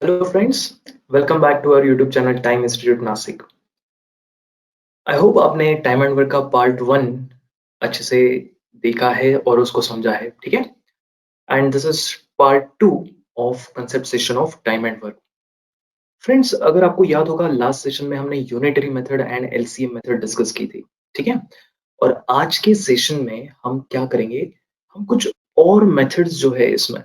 Hello friends, welcome back to our YouTube channel time institute Nashik. I hope आपने time and work का part one अच्छे से देखा है और उसको समझा है, ठीक है। And this is part two of concept session of time and work. Friends, अगर आपको याद होगा लास्ट सेशन में हमने unitary method and LCM method discuss की थी, ठीक है। और आज के सेशन में हम क्या करेंगे, हम कुछ और मेथड्स जो है इसमें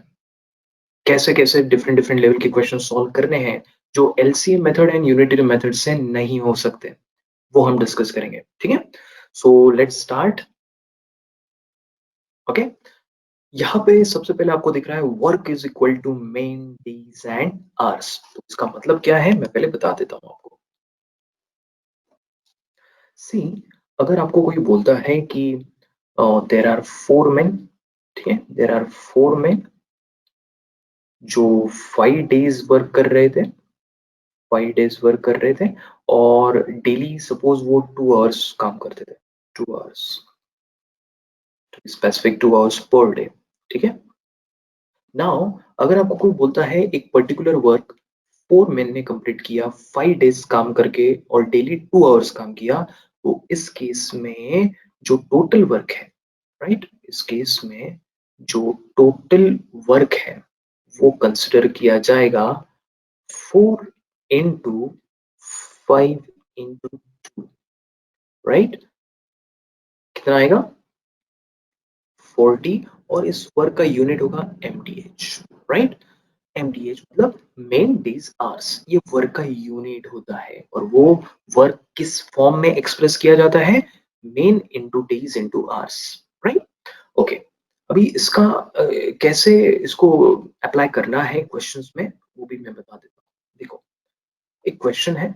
कैसे कैसे डिफरेंट डिफरेंट लेवल के क्वेश्चन सॉल्व करने हैं जो LCM method and unitary method से नहीं हो सकते, वो हम डिस्कस करेंगे, ठीक है। So let's start. ओके, यहाँ पे सबसे पहले आपको दिख रहा है work is equal to men days and hours. तो इसका मतलब क्या है मैं पहले बता देता हूँ आपको। सी, अगर आपको कोई बोलता है कि देर आर फोर मेन, ठीक है, देर आर फोर मेन जो 5 डेज वर्क कर रहे थे, 5 डेज वर्क कर रहे थे और डेली सपोज वो 2 आवर्स काम करते थे, 2 hours, specific 2 hours per day, ठीक है। नाउ अगर आपको कोई बोलता है एक पर्टिकुलर वर्क 4 men ने कंप्लीट किया 5 डेज काम करके और डेली 2 आवर्स काम किया, तो इस केस में जो टोटल वर्क है, राइट, इस केस में जो टोटल वर्क है वो कंसिडर किया जाएगा 4 into 5 into 2, राइट। कितना आएगा? 40। और इस वर्क का यूनिट होगा एमडीएच, राइट। एमडीएच मतलब मेन डेज आवर्स, ये वर्क का यूनिट होता है और वो वर्क किस फॉर्म में एक्सप्रेस किया जाता है? Main into days into hours, right. Okay, अभी इसका कैसे इसको अप्लाई करना है क्वेश्चंस में वो भी मैं बता देता हूँ। देखो, एक क्वेश्चन है,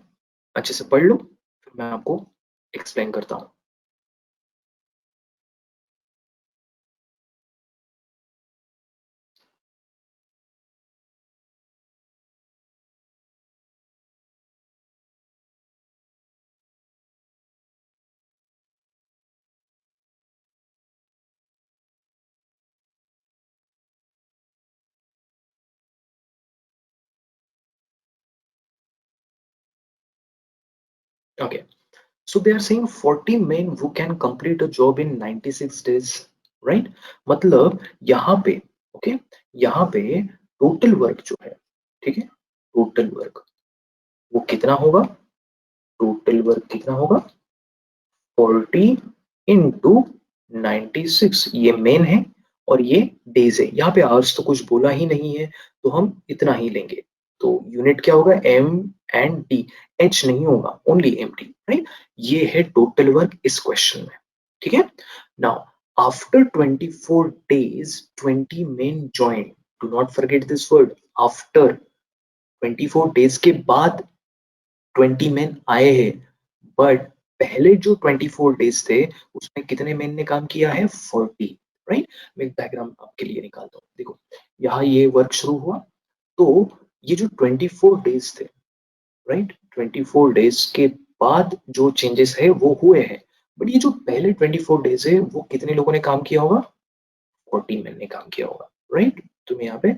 अच्छे से पढ़ लो फिर मैं आपको एक्सप्लेन करता हूँ। Okay, so they are saying 40 men who can complete a job in 96 days, right? मतलब यहाँ पे, ओके, यहाँ पे टोटल वर्क जो है, ठीक है, टोटल वर्क वो कितना होगा? टोटल वर्क कितना होगा? 40 इंटू 96, ये मेन है और ये डेज है। यहाँ पे आवर्स तो कुछ बोला ही नहीं है तो हम इतना ही लेंगे। तो यूनिट क्या होगा? एम एंड डी, एच नहीं होगा, ओनली एम डी, राइट। ये है टोटल वर्क इस क्वेश्चन में, ठीक है। Now after 24 days 20 men join, do not forget this word, after 24 days के बाद 20 men आए हैं, बट पहले जो 24 डेज थे उसमें कितने मैन ने काम किया है? 40, राइट। मैं एक डायग्राम आपके लिए निकालता हूँ। देखो, यहाँ ये वर्क शुरू हुआ तो ये जो 24 डेज थे, राइट, 24 डेज के बाद जो चेंजेस है वो हुए हैं, बट ये जो पहले 24 डेज है वो कितने लोगों ने काम किया होगा? 40 मैन ने काम किया होगा, राइट। तो मैं यहाँ पे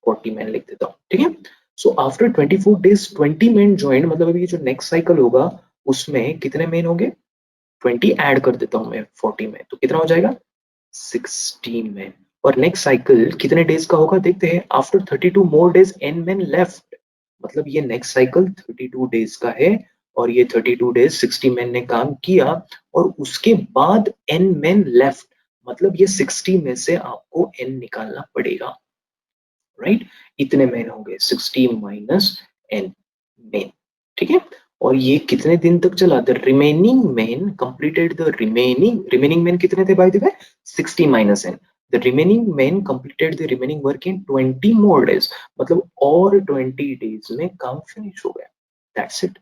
40 मैन लिख देता हूँ, ठीक है। So after 24 days 20 man join, मतलब अभी जो नेक्स्ट साइकिल होगा उसमें कितने मैन होंगे? 20 ऐड कर देता हूँ मैं 40 में, तो कितना हो जाएगा? 16 मैन। और नेक्स्ट साइकिल कितने डेज का होगा देखते हैं। After 32 more days N man left, मतलब ये नेक्स्ट साइकिल 32 डेज का है और ये 32 डेज 60 मैन ने काम किया और उसके बाद एन मैन लेफ्ट, मतलब ये 60 में से आपको एन निकालना पड़ेगा, राइट। इतने मैन हो गए, 60 माइनस एन मैन, ठीक है। और ये कितने दिन तक चला? The remaining man completed the remaining man कितने थे by the way? 60 minus N. The remaining man completed the remaining work in 20 more days, मतलब और 20 डेज में काम फिनिश हो गया, दैट्स इट।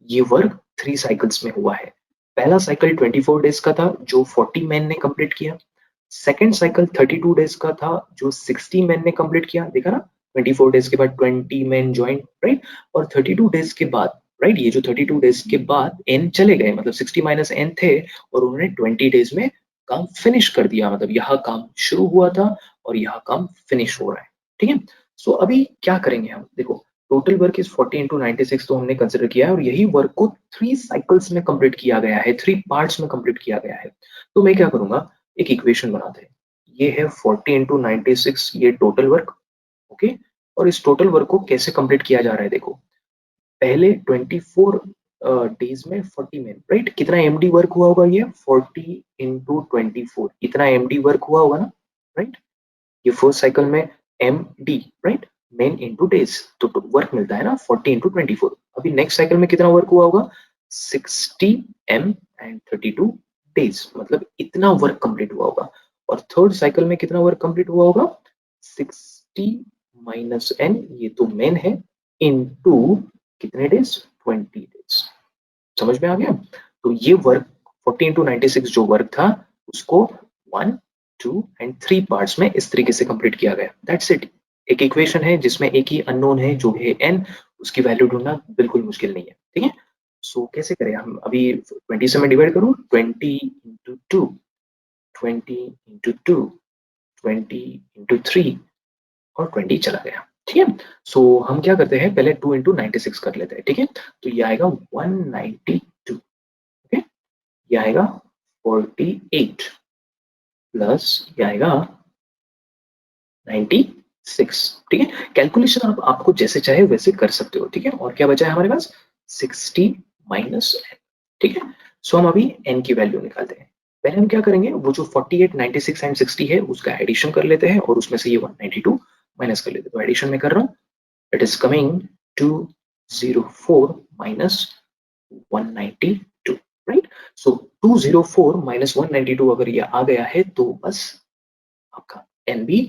ये वर्क 3 साइकिल्स में हुआ है। पहला साइकिल 24 डेज का था जो 40 मैन ने कंप्लीट किया। सेकेंड साइकिल 32 डेज का था जो 60 मैन ने कंप्लीट किया, देखा ना, 24 डेज के बाद 20 मैन ज्वाइन, राइट। और 32 डेज के बाद, राइट, ये जो 32 डेज के बाद एन चले गए, मतलब 60 माइनस एन थे और उन्होंने 20 डेज में काम फिनिश कर दिया, मतलब यहाँ काम शुरू हुआ था और यहाँ काम फिनिश हो रहा है, ठीक है। सो अभी क्या करेंगे हम? देखो, टोटल वर्क इज 40 इंटू 96 तो हमने कंसिडर किया है और यही वर्क को 3 साइकिल्स में कंप्लीट किया गया है, 3 पार्ट्स में कंप्लीट किया गया है। तो मैं क्या करूंगा, एक इक्वेशन बनाते हैं। ये है 40 इंटू 96, ये टोटल वर्क, ओके। और इस टोटल वर्क को कैसे कंप्लीट किया जा रहा है, देखो पहले 24 डेज में 40 मिनट, राइट। कितना एमडी वर्क हुआ होगा, ये 40 इंटू 24, इतना एमडी वर्क हुआ होगा ना, राइट। ये फर्स्ट साइकिल में M D, right, men into days, तो वर्क मिलता है ना 40 इंटू 24। अभी नेक्स्ट साइकिल में कितना वर्क हुआ होगा, 60 एम एंड 32 डेज, मतलब इतना वर्क कंप्लीट हुआ होगा। और थर्ड साइकिल में कितना वर्क कंप्लीट हुआ होगा, 60 माइनस एन, ये तो मेन है, इनटू कितने डेज, 20 डेज। समझ में आ गया। तो ये वर्क 40 इंटू 96 जो वर्क था उसको 1, 2 एंड 3 पार्ट्स में इस तरीके से कंप्लीट किया गया। That's it. एक इक्वेशन है जिसमें एक ही अननोन है जो है n, उसकी वैल्यू ढूंढना बिल्कुल मुश्किल नहीं है, ठीक है। सो कैसे करें हम, अभी 20 से मैं डिवाइड करूं, 20 इंटू 2, 20 इंटू 2, 20 इंटू 3 और 20 चला गया, ठीक है। सो हम क्या करते हैं, पहले 2 इंटू 96 कर लेते हैं, ठीक है। तो ये आएगा 192, ओके। ये आएगा 48 प्लस ये आएगा 96, ठीक है। कैलकुलेशन आप आपको जैसे चाहे वैसे कर सकते हो, ठीक है। और क्या बचा है हमारे पास, 60 माइनस एन, ठीक है। सो हम अभी एन की वैल्यू निकालते हैं। पहले हम क्या करेंगे, वो जो 48, 96 एंड 60 है उसका एडिशन कर लेते हैं और उसमें से ये 192 माइनस कर लेते हैं। तो एडिशन में कर रहा हूँ, it is coming 204 minus 192, right. So 204 minus 192 अगर ये आ गया है तो बस आपका एन भी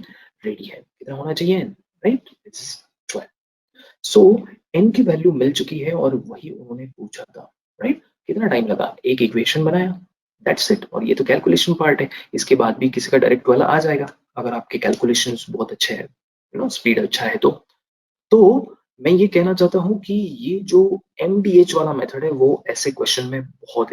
रेडी है। कितना होना चाहिए N, right, it's 12। So N की वैल्यू मिल चुकी है और वही उन्होंने पूछा था, राइट। कितना टाइम लगा, एक इक्वेशन बनाया, दैट्स इट। और ये तो कैलकुलेशन पार्ट है, इसके बाद भी किसी का डायरेक्ट वाला आ जाएगा अगर आपके कैलकुलेशंस बहुत अच्छे हैं, यू नो स्पीड अच्छा है तो मैं ये कहना चाहता हूँ कि ये जो एमडीएच वाला मेथड है वो ऐसे क्वेश्चन में बहुत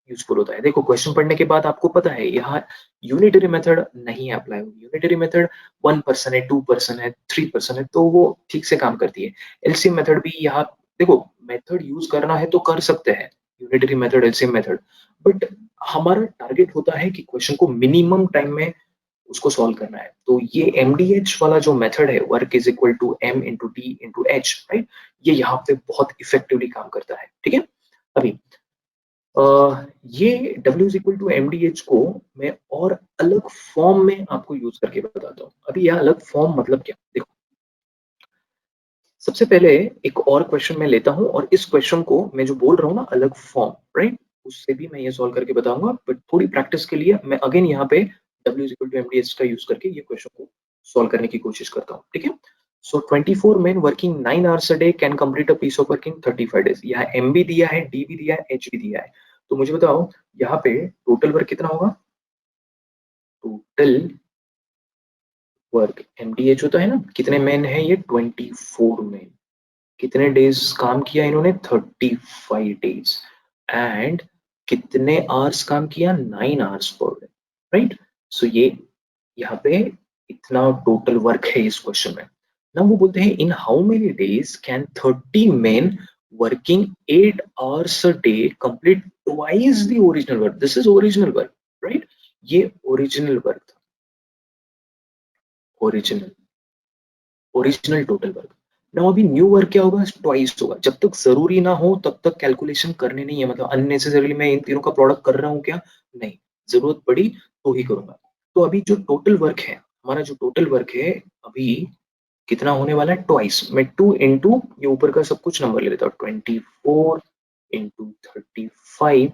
यूजफुल होता है। देखो क्वेश्चन पढ़ने के बाद आपको पता है यहाँ यूनिटरी मेथड नहीं अप्लाई होगी। यूनिटरी मेथड 1% है, 2% है, 3% है, तो वो ठीक से काम करती है। एलसीएम मेथड भी यहाँ देखो, मेथड यूज करना है तो कर सकते हैं, unitary method, LCM method, but हमारा टारगेट होता है कि क्वेश्चन को मिनिमम टाइम में उसको सॉल्व करना है। तो ये एमडीएच वाला जो मेथड है, work is equal to M into T into H, right, ये यहाँ पे बहुत इफेक्टिवली काम करता है, ठीक है। अभी ये W is equal to M D H को मैं और अलग फॉर्म में आपको यूज करके बताता हूँ। अभी यह अलग फॉर्म मतलब क्या, देखो सबसे पहले एक और क्वेश्चन मैं लेता हूँ और इस क्वेश्चन को मैं जो बोल रहा हूँ ना अलग फॉर्म, राइट, उससे भी मैं ये सॉल्व करके बताऊंगा, बट थोड़ी प्रैक्टिस के लिए मैं अगेन यहाँ पे W is equal to M D H का यूज करके ये क्वेश्चन को सॉल्व करने की कोशिश करता हूँ, ठीक है। सो 24 men working 9 hours a day can complete a piece of work in 35 days। यहाँ M भी दिया है, D भी दिया है, H भी दिया है। तो मुझे बताओ यहाँ पे टोटल वर्क कितना होगा, टोटल वर्क MDH होता है ना, कितने मैन है ये, 24 मैन। कितने डेज काम किया इन्होंने, 35 डेज। एंड कितने आवर्स काम किया, 9 आवर्स पर डे, राइट। सो ये यहाँ पे इतना टोटल वर्क है इस क्वेश्चन में ना। वो बोलते हैं in how many days can 30 men working 8 hours a day complete twice the original work. This is original work, right, ये ओरिजिनल वर्क था, ओरिजिनल ओरिजिनल टोटल वर्क। ना अभी न्यू वर्क क्या होगा, ट्वाइस होगा। जब तक जरूरी ना हो तब तक कैलकुलेशन करने नहीं है, मतलब अननेसेसरीली मैं इन तीनों का प्रोडक्ट कर रहा हूँ क्या, नहीं, जरूरत पड़ी तो ही करूंगा। तो अभी जो टोटल वर्क है, हमारा जो टोटल वर्क है अभी कितना होने वाला है, ट्वाइस। मैं 2 इंटू ये ऊपर का सब कुछ नंबर ले लेता हूँ, 24 इंटू 35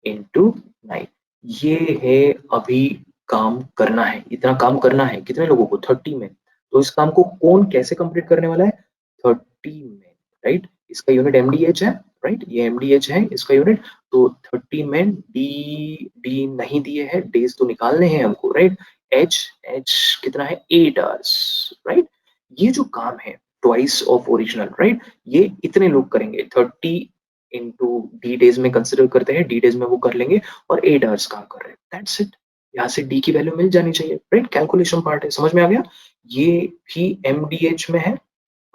इंटू 9, ये है अभी काम करना है, इतना काम करना है कितने लोगों को, 30 में। तो इस काम को कौन कैसे कंप्लीट करने वाला है, 30 में, राइट। इसका यूनिट एमडीएच है, राइट, ये एमडीएच है इसका यूनिट। तो 30 में डी डी नहीं दिए हैं, डेज तो निकालने हैं हमको, राइट। एच एच कितना है, 8 आवर्स, राइट। ये जो काम है ट्वाइस ऑफ ओरिजिनल, राइट, ये इतने लोग करेंगे, 30 इंटू डी डेज में कंसिडर करते हैं, डी डेज में वो कर लेंगे और 8 आवर्स काम कर रहे हैं, दैट्स इट। यहाँ से डी की वैल्यू मिल जानी चाहिए, राइट, कैलकुलेशन पार्ट है, समझ में आ गया। ये भी एमडीएच में है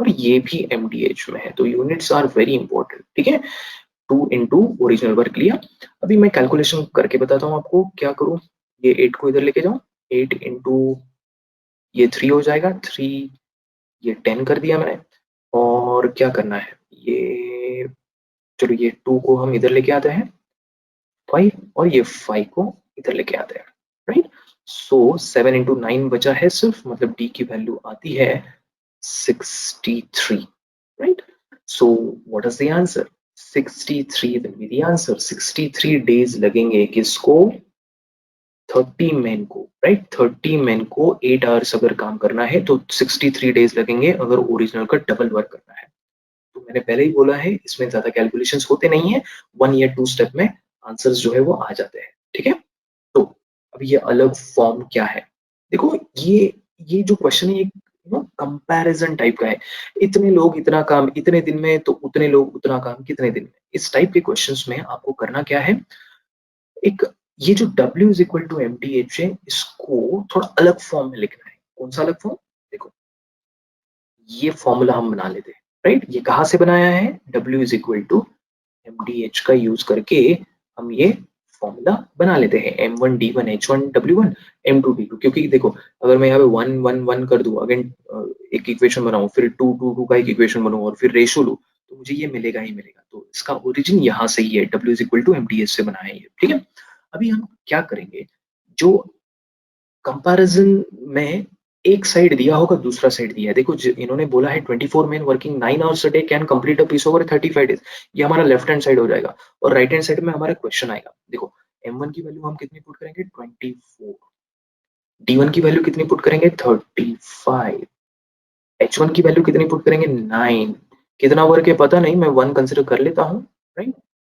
और ये भी एमडीएच में है, तो यूनिट्स आर वेरी इंपॉर्टेंट, ठीक है। 2 इंटू ओरिजिनल वर्क लिया। अभी मैं कैलकुलेशन करके बताता हूँ आपको क्या करूँ। ये 8 को इधर लेके जाऊँ, 8 इंटू ये 3 हो जाएगा, 3 ये 10 कर दिया मैंने। और क्या करना है, ये चलो ये 2 को हम इधर लेके आते हैं 5, और ये 5 को इधर लेके आते हैं, राइट। सो 7 इंटू 9 बचा है सिर्फ, मतलब डी की वैल्यू आती है 63, right? So what is the answer? 63 will be the answer. 63 days लगेंगे किसको? 30 मैन को, राइट। 30 मैन को 8 आवर्स अगर काम करना है तो 63 डेज लगेंगे अगर ओरिजिनल का डबल वर्क करना है। तो मैंने पहले ही बोला है इसमें ज्यादा कैलकुलेशंस होते नहीं है, 1 या 2 स्टेप में आंसर्स जो है वो आ जाते हैं, ठीक है। तो अब ये अलग फॉर्म क्या है, देखो ये जो क्वेश्चन है ये कंपैरिजन टाइप का है। इतने लोग इतना काम इतने दिन में, तो उतने लोग उतना काम कितने दिन में। इस टाइप के क्वेश्चंस में आपको करना क्या है, एक ये जो W is equal to M T H है, इसको थोड़ा अलग फॉर्म में लिखना है। कौन सा अलग फॉर्म, देखो ये फॉर्मूला हम बना लेते हैं, राइट। ये कहां से बनाया है, W is equal to MDH का यूज करके हम ये फॉर्मूला बना लेते हैं। M1 D1 H1 W1 M2 D2, क्योंकि देखो अगर मैं यहाँ पे 1 1 1 कर दूं, अगेन एक इक्वेशन बनाऊं, फिर 2 2 2 का एक इक्वेशन बनाऊं और फिर रेशो लूं, तो मुझे ये मिलेगा ही मिलेगा। तो इसका ओरिजिन यहाँ से ही है, W is equal to MDH से बना है ये, ठीक है। अभी हम क्या करेंगे, जो कंपैरिजन में एक साइड दिया होगा दूसरा साइड दिया है, देखो इन्होंने बोला है 24 man working 9 hours a day can complete a peace over 35 days, ये हमारा लेफ्ट हैंड साइड हो जाएगा। और राइट हैंड साइड में हमारा क्वेश्चन आएगा, देखो M1 की वैल्यू हम कितनी पुट करेंगे 24, D1 की वैल्यू कितनी पुट करेंगे 35, H1 की वैल्यू कितनी पुट करेंगे 9। कितना वर्क है पता नहीं, मैं 1 कंसिडर कर लेता हूँ, राइट।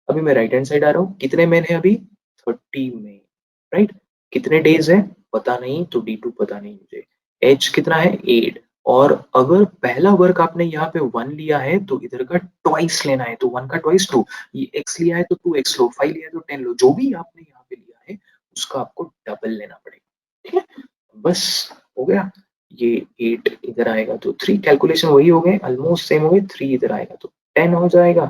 अभी मैं राइट हैंड साइड आ रहा हूँ, कितने मैन है अभी 30 में, राइट। कितने डेज है पता नहीं, तो D2 पता नहीं मुझे। H कितना है 8, और अगर पहला वर्क आपने यहाँ पे 1 लिया है तो इधर का ट्वाइस लेना है, तो 1 का ट्वाइस 2, ये x लिया है तो 2x लो, 5 लिया है तो 10 लो, जो भी आपने यहाँ पे लिया है उसका आपको डबल लेना पड़ेगा, ठीक है। बस हो गया। ये 8 इधर आएगा तो 3, कैलकुलेशन वही हो गए, ऑलमोस्ट सेम हो गए। 3 इधर आएगा तो 10 हो जाएगा,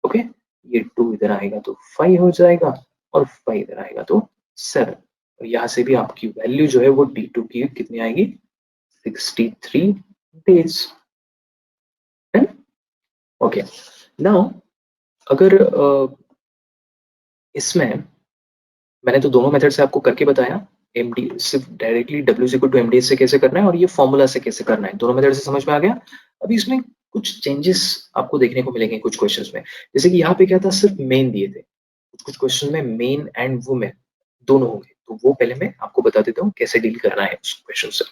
ओके। ये 2 इधर आएगा तो 5 हो जाएगा, और 5 इधर आएगा तो 7। और यहाँ से भी आपकी वैल्यू जो है वो D2 की कितनी आएगी 63 डेज, है। ओके, नाउ अगर इसमें मैंने तो दोनों मेथड से आपको करके बताया, एमडी सिर्फ directly W equal to MD से कैसे करना है और ये फॉर्मूला से कैसे करना है, दोनों मेथड से समझ में आ गया। अभी इसमें कुछ चेंजेस आपको देखने को मिलेंगे कुछ क्वेश्चंस में, जैसे कि यहाँ पे क्या था, सिर्फ मेन दिए थे, कुछ कुछ क्वेश्चन में मेन एंड वुमेन दोनों होंगे, तो वो पहले मैं आपको बता देता हूँ कैसे डील करना है उस क्वेश्चन से।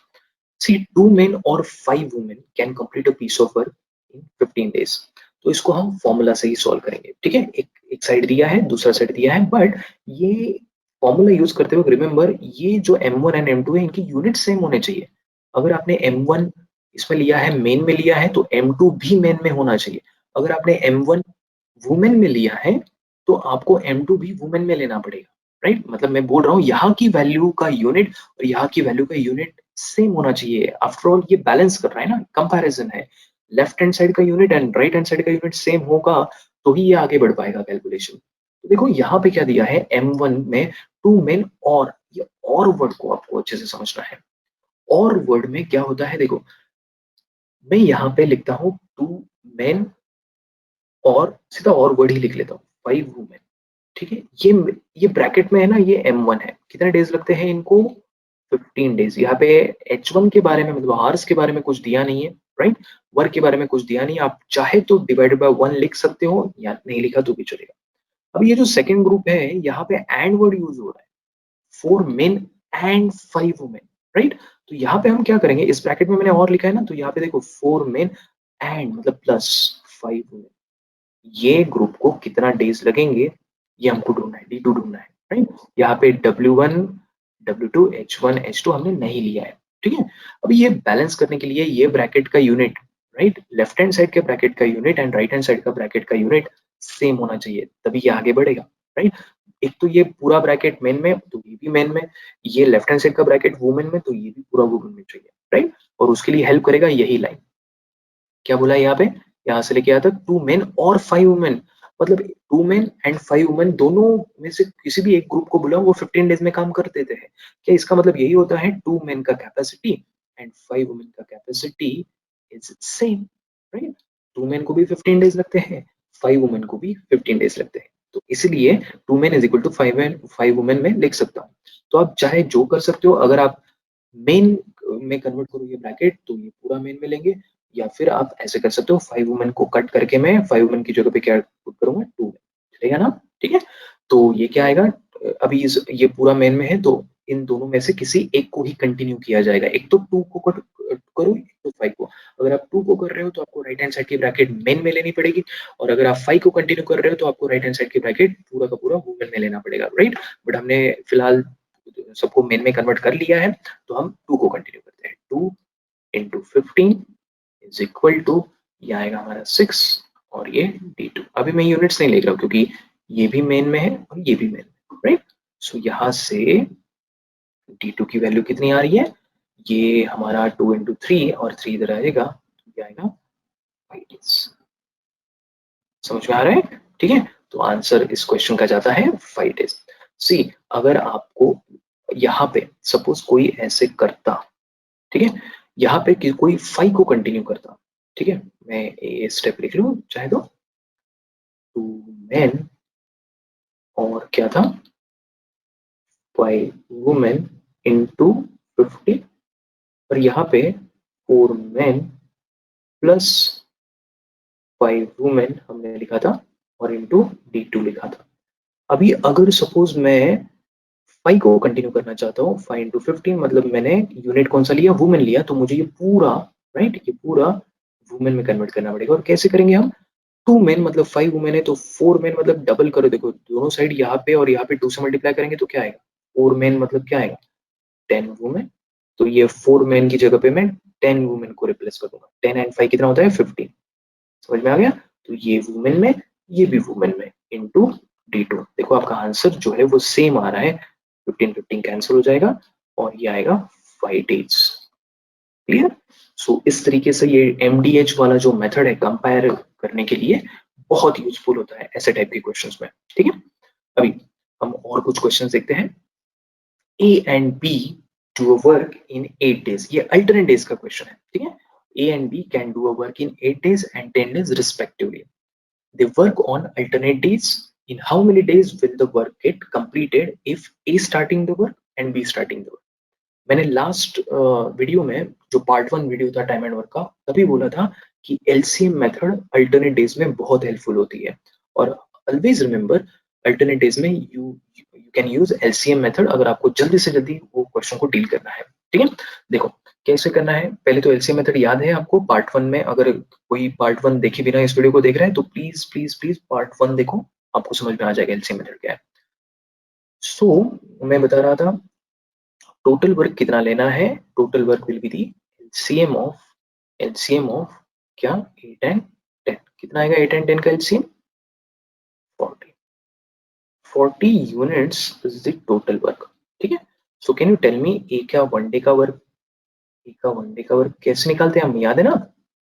सी 2 men और 5 women can complete a piece of work in 15 days, तो इसको हम फॉर्मूला से ही सॉल्व करेंगे, ठीक है। एक साइड दिया है दूसरा साइड दिया है, बट ये फॉर्मूला यूज करते हुए रिमेंबर ये जो M1 एंड M2 है इनकी यूनिट सेम होने चाहिए। अगर आपने M1 इसमें लिया है मेन में लिया है तो M2 भी मेन में होना चाहिए। अगर आपने M1 वुमेन में लिया है तो आपको M2 भी वुमेन में लेना पड़ेगा, राइट। मतलब मैं बोल रहा हूँ यहाँ की वैल्यू का यूनिट और यहाँ की वैल्यू का यूनिट सेम होना चाहिए। आफ्टर ऑल ये बैलेंस कर रहा है ना, कंपैरिजन है। लेफ्ट हैंड साइड का unit and right hand side का यूनिट सेम होगा तो ही ये आगे बढ़ पाएगा कैलकुलेशन। तो देखो यहाँ पे क्या दिया है, M1 में 2 मेन, और ये और वर्ड को आपको अच्छे से समझना है। और वर्ड में क्या होता है, देखो मैं यहाँ पे लिखता हूँ 2 मेन, और सीधा और वर्ड ही लिख लेता हूँ 5 वुमेन, ठीक है। ये ब्रैकेट में है ना, ये M1 है, कितने डेज लगते हैं इनको 15 डेज। यहाँ पे H1 के बारे में मतलब आवर्स के बारे में कुछ दिया नहीं है, राइट। वर्क के बारे में कुछ दिया नहीं है, आप चाहे तो डिवाइडेड बाय 1 लिख सकते हो या नहीं लिखा तो भी चलेगा। अब ये जो सेकंड ग्रुप है यहाँ पे एंड वर्ड यूज हो रहा है, 4 मेन एंड 5 वुमेन, राइट। तो यहाँ पे हम क्या करेंगे, इस ब्रैकेट में मैंने और लिखा है ना, तो यहाँ पे देखो 4 मेन एंड मतलब प्लस 5 वुमेन, ये ग्रुप को कितना डेज लगेंगे ये हमको ढूंढना है, D2 ढूंढना है, राइट। यहाँ पे W1 W2 H1 H2 हमने नहीं लिया है, ठीक है। अब ये बैलेंस करने के लिए ये ब्रैकेट का unit, right, left hand side के ब्रैकेट का unit and right hand side का ब्रैकेट का यूनिट सेम होना चाहिए, तभी ये आगे बढ़ेगा, राइट। एक तो ये पूरा ब्रैकेट मेन में तो ये भी मेन में, ये लेफ्ट हैंड साइड का ब्रैकेट वुमेन में तो ये भी पूरा वुमेन में चाहिए, राइट। और उसके लिए हेल्प करेगा यही लाइन। क्या बोला यहाँ पे, यहाँ से लेके यहाँ तक 2 मेन और 5 वुमेन, मतलब 2 मेन एंड 5 वुमेन दोनों में से किसी भी एक ग्रुप को बुलाओ, वो 15 डेज में काम कर देते हैं। क्या इसका मतलब यही होता है 2 मेन का कैपेसिटी एंड 5 वुमेन का capacity is same, right? 2 main को भी 15 डेज लगते हैं, 5 वुमेन को भी 15 डेज लगते हैं, तो इसलिए 2 men is equal to 5 women में लिख सकता हूँ। तो आप चाहे जो कर सकते हो, अगर आप मेन में कन्वर्ट करोगे ब्रैकेट तो ये पूरा मेन में लेंगे, या फिर आप ऐसे कर सकते हो 5 वुमेन को कट करके मैं 5 वुमेन की जगह पे क्या पुट करूंगा, 2 चलेगा ना, ठीक है? तो ये क्या आएगा, अभी ये पूरा मेन में है तो इन दोनों में से किसी एक को ही कंटिन्यू किया जाएगा, एक तो 2 को कट करो, एक तो 5 को। अगर आप 2 को कर रहे हो तो आपको राइट हैंड साइड की ब्रैकेट मेन में लेनी पड़ेगी, और अगर आप 5 को कंटिन्यू कर रहे हो तो आपको राइट हैंड साइड की ब्रैकेट पूरा का पूरा वुमेन में लेना पड़ेगा, राइट? बट हमने फिलहाल सबको मेन में कन्वर्ट कर लिया है, तो हम 2 को कंटिन्यू करते हैं। 2 इंटू 15 इज इक्वल टू, ये आएगा हमारा 6 और ये D2। अभी मैं यूनिट्स नहीं लिख रहा हूँ क्योंकि ये भी मेन में है और ये भी मेन में, राइट? सो यहाँ से D2 की वैल्यू कितनी आ रही है, ये हमारा 2 इंटू 3 और 3 इधर आएगा, ये आएगा 5 days। समझ में आ रहा है? ठीक है, तो आंसर इस क्वेश्चन का जाता है 5 days। सी, अगर आपको यहाँ पे सपोज कोई ऐसे करता, ठीक है, यहाँ पे कोई 5 को कंटिन्यू करता, ठीक है, मैं ये स्टेप लिख लूँ चाहे तो, 2 men और क्या था, 5 women इंटू 50, और यहाँ पे 4 men प्लस 5 women हमने लिखा था और इंटू D2 लिखा था। अभी अगर सपोज मैं 5 को कंटिन्यू करना चाहता हूँ, 5 इंटू 15 मतलब मैंने यूनिट कौन सा लिया, वुमेन लिया, तो मुझे ये पूरा, राइट, ये पूरा वुमेन में कन्वर्ट करना पड़ेगा। और कैसे करेंगे हम, 2 मेन मतलब 5 वुमेन है तो 4 मेन मतलब डबल करो, देखो दोनों साइड यहाँ पे और यहाँ पे 2 से मल्टीप्लाई करेंगे तो क्या आएगा, 4 मेन मतलब क्या आएगा, 10 वुमेन। तो ये 4 मेन की जगह पे मैं 10 वुमेन को रिप्लेस कर दूंगा। 10 एंड 5 कितना होता है, 15। समझ में आ गया? तो ये वुमेन में, ये भी वुमेन में, इंटू D2। देखो आपका आंसर जो है वो सेम आ रहा है, 15 15 कैंसिल हो जाएगा और ये आएगा 5 days। क्लियर? सो इस तरीके से ये MDH वाला जो मेथड है कंपेयर करने के लिए बहुत यूजफुल होता है ऐसे टाइप के क्वेश्चंस में, ठीक है? अभी हम और कुछ क्वेश्चंस देखते हैं। A and B do a work in 8 days, ये alternate days का क्वेश्चन है, ठीक है? A and B can do a work in 8 days and 10 days respectively. They work on alternate days. In how many days will the work get completed if A starting the work and B starting the work? मैंने last video में जो part 1 video था time and work का, तभी बोला था कि LCM method alternate days में बहुत हेल्पफुल होती है। और ऑलवेज रिमेंबर, अल्टरनेट डेज में you can use LCM method अगर आपको जल्दी से जल्दी वो क्वेश्चन को डील करना है, ठीक है? देखो कैसे करना है, पहले तो LCM मेथड याद है आपको पार्ट 1 में, अगर कोई पार्ट 1 देखे बिना इस वीडियो को देख रहा है तो प्लीज प्लीज प्लीज पार्ट 1 देखो, आपको समझ में आ जाएगा LCM मेथड क्या है। सो मैं बता रहा था टोटल वर्क कितना लेना है, total work will be the LCM of क्या, 8 एंड 10। कितना आएगा 8 एंड 10 का LCM, 40। 40 units is the total work, ठीक है? So can you tell me A का 1 डे का वर्क, ए का 1 डे का वर्क कैसे निकालते हैं हम, याद है ना,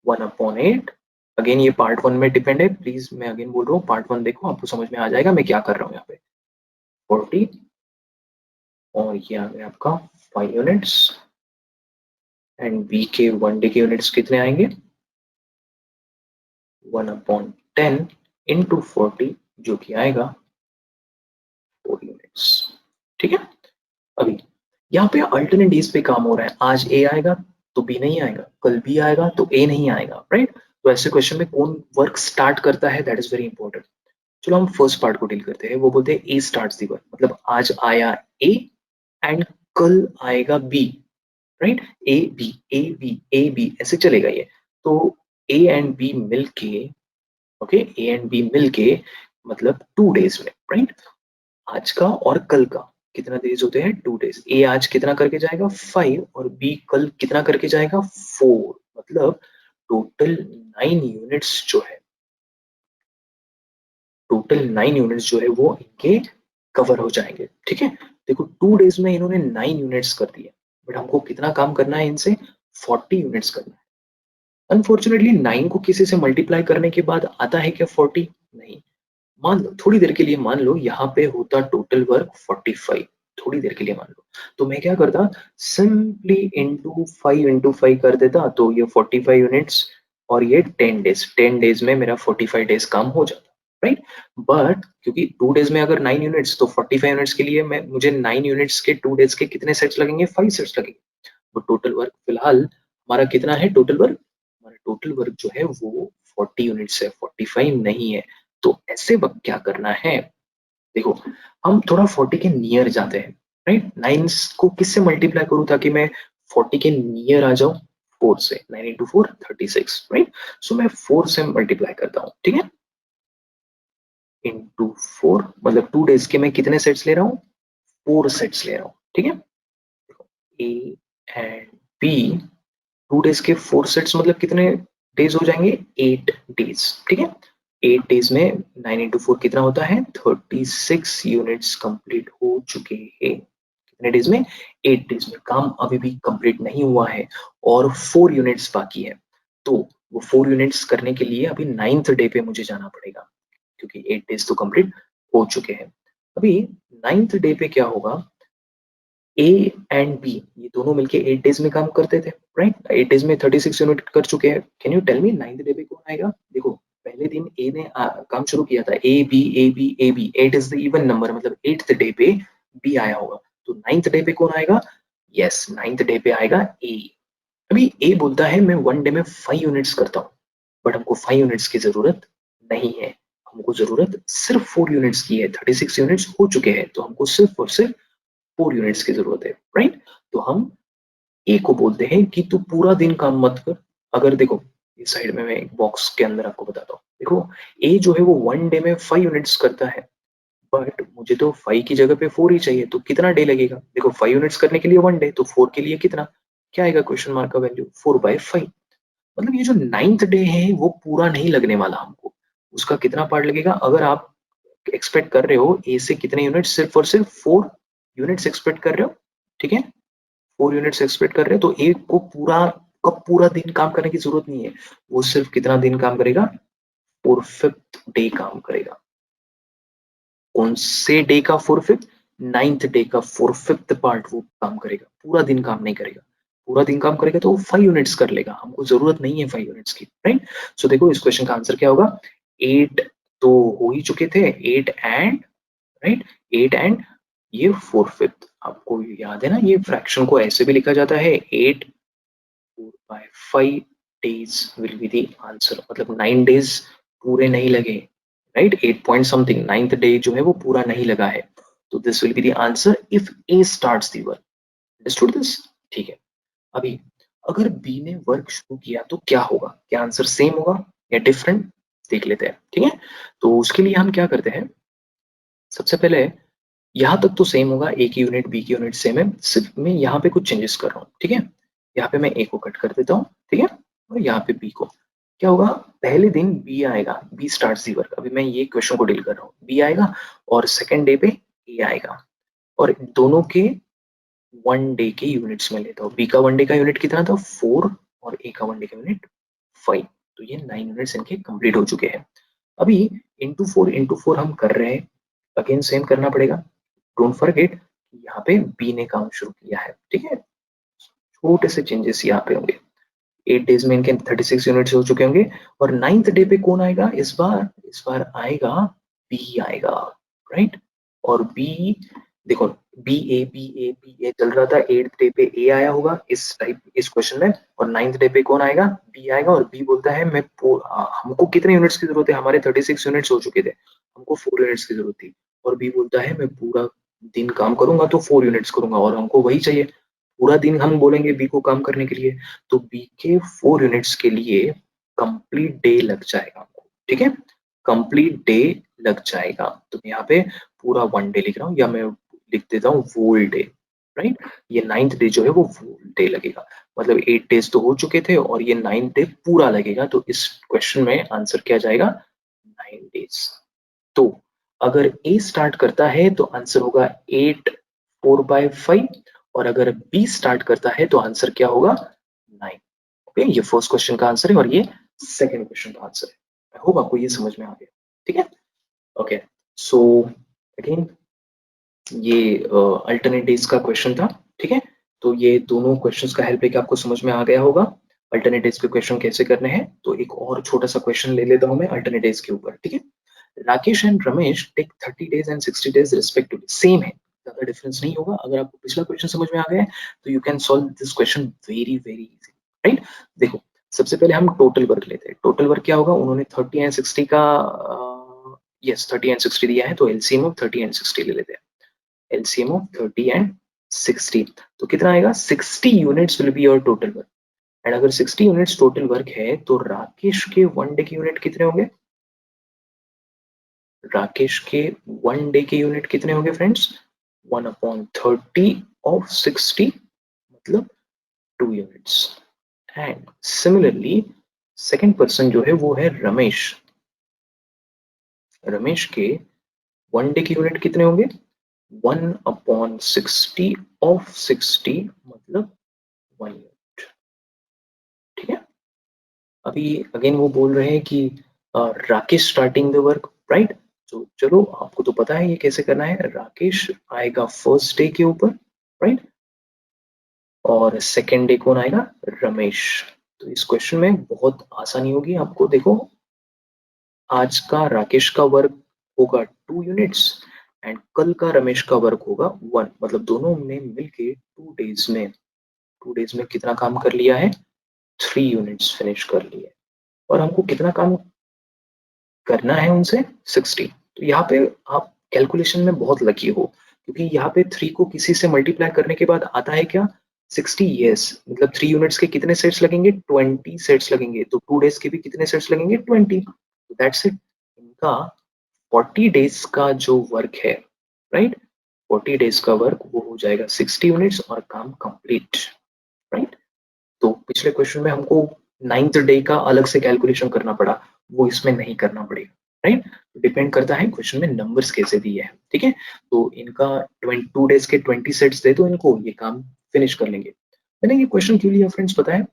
1/8। अगेन ये पार्ट 1 में डिपेंड है, प्लीज मैं अगेन बोल रहा हूँ पार्ट 1 देखो, आपको समझ में आ जाएगा मैं क्या कर रहा हूँ यहाँ पे। 40 और ये आ गया आपका 5 यूनिट्स, एंड बी के 1 डे के यूनिट्स कितने आएंगे, 1/10 इंटू 40 जो कि आएगा 4 यूनिट्स, ठीक है? अभी यहाँ पे अल्टरनेट डेज पे काम हो रहा है, आज ए आएगा तो बी नहीं आएगा, कल बी आएगा तो ए नहीं आएगा, राइट? तो ऐसे क्वेश्चन में कौन वर्क स्टार्ट करता है, दैट इज वेरी इंपॉर्टेंट। चलो हम फर्स्ट पार्ट को डील करते हैं। वो बोलते हैं ए स्टार्ट्स दी वर्क, मतलब आज आया ए एंड कल आएगा बी, राइट? ए बी ऐसे चलेगा ये। तो ए एंड बी मिलके, ओके, ए एंड बी मिलके मतलब 2 डेज में, राइट? आज का और कल का कितना डेज होते हैं, 2 डेज। ए आज कितना करके जाएगा 5 और बी कल कितना करके जाएगा 4, मतलब टोटल 9 यूनिट्स जो है, टोटल 9 यूनिट्स जो है वो इनके कवर हो जाएंगे, ठीक है? देखो 2 डेज में इन्होंने 9 यूनिट्स कर दिए, बट हमको कितना काम करना है इनसे, 40 यूनिट्स करना है। अनफॉर्चुनेटली 9 को किसी से मल्टीप्लाई करने के बाद आता है क्या 40? नहीं। मान लो थोड़ी देर के लिए, मान लो यहाँ पे होता टोटल वर्क 45, थोड़ी देर के लिए मान लो, तो मैं क्या करता, सिंपली इंटू 5 कर देता, तो ये 45 यूनिट्स और ये 10 डेज में मेरा 45 डेज काम हो जाता, राइट। बट क्योंकि 2 डेज में अगर 9 यूनिट्स, तो 45 यूनिट्स के लिए मैं मुझे 9 यूनिट्स के 2 डेज के कितने सेट्स लगेंगे, 5 सेट्स लगेंगे। तो टोटल वर्क फिलहाल हमारा कितना है, टोटल वर्क, हमारा टोटल वर्क जो है वो 40 यूनिट्स है, 45 नहीं है। तो ऐसे वक्त क्या करना है, देखो हम थोड़ा 40 के नियर जाते हैं, राइट। 9 को किससे मल्टीप्लाई करूं ताकि मैं 40 के नियर आ जाऊं, 4 से, 9 इंटू 4 36, राइट। सो मैं 4 से मल्टीप्लाई करता हूं, ठीक है, इंटू 4, मतलब 2 डेज के मैं कितने सेट्स ले रहा हूँ, 4 सेट्स ले रहा हूँ, ठीक है। ए एंड बी, 2 डेज के 4 सेट्स मतलब कितने डेज हो जाएंगे, 8 डेज, ठीक है। 8 डेज में 9 इंटू 4 कितना होता है, 36 यूनिट्स कंप्लीट हो चुके हैं। कितने डेज में, 8 डेज में। काम अभी भी कंप्लीट नहीं हुआ है और 4 यूनिट्स बाकी है। तो वो 4 यूनिट्स करने के लिए अभी 9th डे पे मुझे जाना पड़ेगा, क्योंकि 8 डेज तो कंप्लीट हो चुके हैं। अभी 9th डे पे क्या होगा, ए एंड बी ये दोनों मिलके 8 डेज में काम करते थे, राइट। 8 डेज में 36 यूनिट कर चुके हैं। Can you tell me 9th day पे कौन आएगा, देखो पहले दिन ए ने काम शुरू किया था, A B A B A B, 8 is the even number, मतलब 8th डे पे बी आया होगा। तो 9th डे पे कौन आएगा, यस 9th डे पे आएगा ए। अभी ए बोलता है मैं 1 डे में 5 यूनिट्स करता हूँ, बट हमको 5 यूनिट्स की जरूरत नहीं है, हमको जरूरत सिर्फ 4 यूनिट्स की है। 36 यूनिट्स हो चुके हैं, तो हमको सिर्फ और सिर्फ 4 यूनिट्स की जरूरत है, राइट। तो हम ए को बोलते हैं कि तू पूरा दिन काम मत कर। अगर देखो इस साइड में मैं एक बॉक्स के अंदर आपको बताता हूँ, देखो ए जो है वो 1 डे में 5 यूनिट्स करता है, बट मुझे तो 5 की जगह पे 4 ही चाहिए, तो कितना डे लगेगा, देखो 5 यूनिट्स करने के लिए 1 डे, तो 4 के लिए कितना, क्या आएगा क्वेश्चन मार्क का वैल्यू, 4/5। मतलब ये जो 9th डे है वो पूरा नहीं लगने वाला हमको, उसका कितना पार्ट लगेगा, अगर आप एक्सपेक्ट कर रहे हो ए से कितने यूनिट, सिर्फ और सिर्फ 4 यूनिट्स एक्सपेक्ट कर रहे हो, ठीक है, 4 यूनिट्स एक्सपेक्ट कर रहे हैं, तो एक को पूरा दिन काम करने की जरूरत नहीं है, वो सिर्फ कितना दिन काम करेगा, 4th डे काम करेगा। कौन से डे का 4th, 9th डे का 4th पार्ट वो काम करेगा, पूरा दिन काम नहीं करेगा। पूरा दिन काम करेगा तो वो 5 यूनिट्स कर लेगा, हमको जरूरत नहीं है 5 यूनिट्स की, राइट। सो देखो इस क्वेश्चन का आंसर क्या होगा, 8 तो हो ही चुके थे, 8 एंड, राइट, 8 एंड ये 4th। आपको याद है ना, ये फ्रैक्शन को ऐसे भी लिखा जाता है, 8 4/5 days will be the answer, मतलब 9 डेज पूरे नहीं लगे, right, 8 point something, 9th day जो है वो पूरा नहीं लगा है। तो this will be the answer if A starts the work, understood this, ठीक है। अभी अगर बी ने वर्क शुरू किया तो क्या होगा, क्या आंसर सेम होगा या डिफरेंट, देख लेते हैं, ठीक है। तो उसके लिए हम क्या करते हैं, सबसे पहले यहाँ तक तो सेम होगा, ए की यूनिट बी की यूनिट सेम है, सिर्फ मैं यहाँ पे कुछ चेंजेस कर रहा हूँ, ठीक है। यहाँ पे मैं ए को कट कर देता हूँ, ठीक है, और यहाँ पे बी को, क्या होगा, पहले दिन बी आएगा, बी स्टार्ट्स दी वर्क, अभी मैं ये क्वेश्चन को डील कर रहा हूँ, बी आएगा और सेकेंड डे पे ए आएगा, और दोनों के 1 डे के यूनिट्स में लेता हूँ। बी का 1 डे का यूनिट कितना था, 4, और ए का 1 डे का यूनिट 5, तो ये 9 यूनिट्स इनके कंप्लीट हो चुके हैं। अभी इंटू 4 हम कर रहे हैं, अगेन सेम करना पड़ेगा, डोंट फॉरगेट यहाँ पे बी ने काम शुरू किया है, ठीक है। छोटे से चेंजेस यहाँ पे होंगे, 8 डेज में इनके 36 यूनिट्स हो चुके होंगे, और 9th डे पे कौन आएगा, इस बार आएगा बी आएगा, राइट। और बी, देखो बी ए चल रहा था, 8th डे पे ए आया होगा इस क्वेश्चन में, और 9th डे पे कौन आएगा, बी आएगा, और बी बोलता है हमको कितने यूनिट्स की जरूरत है, हमारे 36 यूनिट्स हो चुके थे, हमको 4 यूनिट्स की जरूरत थी, और बी बोलता है मैं पूरा दिन काम करूंगा तो 4 यूनिट्स करूंगा, और हमको वही चाहिए, पूरा दिन हम बोलेंगे बी को काम करने के लिए, तो बी के 4 यूनिट्स के लिए कंप्लीट डे लग जाएगा हमको, ठीक है, कंप्लीट डे लग जाएगा। तो मैं यहाँ पे पूरा 1 डे लिख रहा हूँ, या मैं लिख देता हूँ वोल डे, राइट। ये 9th डे जो है वो वोल डे लगेगा, मतलब 8 डेज तो हो चुके थे और ये 9th डे पूरा लगेगा, तो इस क्वेश्चन में आंसर क्या जाएगा, 9 डेज। तो अगर ए स्टार्ट करता है तो आंसर होगा 8 4/5, और अगर बी स्टार्ट करता है तो आंसर क्या होगा, 9, ओके, ये फर्स्ट क्वेश्चन का आंसर है और ये सेकंड क्वेश्चन का आंसर है। आई होप आपको ये समझ में आ गया। ठीक है, ओके। सो अगेन ये अल्टरनेट डेज का क्वेश्चन था। ठीक है, तो ये दोनों क्वेश्चंस का हेल्प लेके आपको समझ में आ गया होगा अल्टरनेट डेज के क्वेश्चन कैसे करने हैं। तो एक और छोटा सा क्वेश्चन ले लेता हूं मैं अल्टरनेट डेज के ऊपर। ठीक है, Rakesh and Ramesh take 30 days and 60 days respectively, same है, ज्यादा डिफरेंस नहीं होगा। अगर आपको पिछला क्वेश्चन समझ में आ गया है तो you can solve this question very very easy, right. देखो, सबसे पहले हम टोटल वर्क लेते हैं। टोटल वर्क क्या होगा, उन्होंने 30 एंड 60 का यस 30 एंड 60 दिया है, तो एलसीएम ऑफ 30 एंड 60 ले लेते हैं। एलसीएम ऑफ 30 एंड 60 तो कितना आएगा, 60 units will be your total work. And अगर 60 यूनिट्स टोटल वर्क है तो राकेश के 1 डे के यूनिट कितने होंगे, राकेश के 1 डे के यूनिट कितने होंगे फ्रेंड्स, 1/30 ऑफ 60 मतलब 2 units. And similarly second person जो है वो है रमेश। रमेश के 1 डे के यूनिट कितने होंगे, 1/60 ऑफ 60 मतलब 1 यूनिट। ठीक है, अभी अगेन वो बोल रहे हैं कि Rakesh starting the work, right. तो चलो आपको तो पता है ये कैसे करना है। राकेश आएगा फर्स्ट डे के ऊपर, राइट, और सेकेंड डे कौन आएगा, रमेश। तो इस क्वेश्चन में बहुत आसानी होगी आपको। देखो, आज का राकेश का वर्क होगा 2 यूनिट्स एंड कल का रमेश का वर्क होगा 1, मतलब दोनों ने मिलके 2 डेज में कितना काम कर लिया है, 3 यूनिट्स फिनिश कर लिए। और हमको कितना काम करना है उनसे, 60। तो यहाँ पे आप कैलकुलेशन में बहुत लकी हो, क्योंकि यहाँ पे 3 को किसी से मल्टीप्लाई करने के बाद आता है क्या, 60। यस, मतलब 3 यूनिट्स के कितने सेट्स लगेंगे, 20 सेट्स लगेंगे। तो 2 डेज के भी कितने सेट्स लगेंगे, 20। That's it. इनका 40 डेज का जो वर्क है, राइट, 40 डेज का वर्क वो हो जाएगा 60 यूनिट्स और काम कंप्लीट, राइट। तो पिछले क्वेश्चन में हमको 9th डे का अलग से कैलकुलेशन करना पड़ा, वो इसमें नहीं करना पड़ेगा, राइट। डिपेंड करता है क्वेश्चन में नंबर्स कैसे दिए हैं। ठीक है, तो इनका 2 डेज के 20 सेट्स दे दो इनको, ये काम फिनिश कर लेंगे। मैंने ये क्वेश्चन क्यों लिया फ्रेंड्स पता है,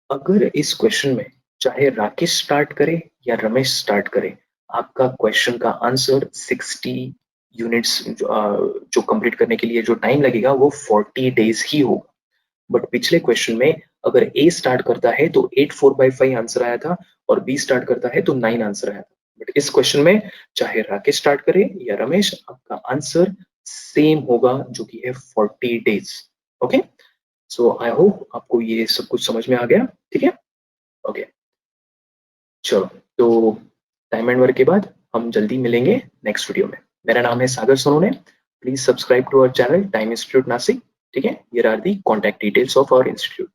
अगर इस क्वेश्चन में चाहे राकेश स्टार्ट करे या रमेश स्टार्ट करे, आपका क्वेश्चन का आंसर 60 यूनिट्स जो कंप्लीट करने के लिए जो टाइम लगेगा वो 40 डेज ही होगा। बट पिछले क्वेश्चन में अगर ए स्टार्ट करता है तो 8 4/5 आंसर आया था और बी स्टार्ट करता है तो 9 आंसर आया था। बट इस क्वेश्चन में चाहे राकेश स्टार्ट करे या रमेश, आपका आंसर सेम होगा जो कि है 40 days. Okay, so I hope आपको ये सब कुछ समझ में आ गया। ठीक है, ओके, चलो, तो टाइम एंड वर्क के बाद हम जल्दी मिलेंगे नेक्स्ट वीडियो में। मेरा नाम है Sagar Sonone. Please subscribe to our channel time institute Nashik. ठीक है, here are the contact details of our institute.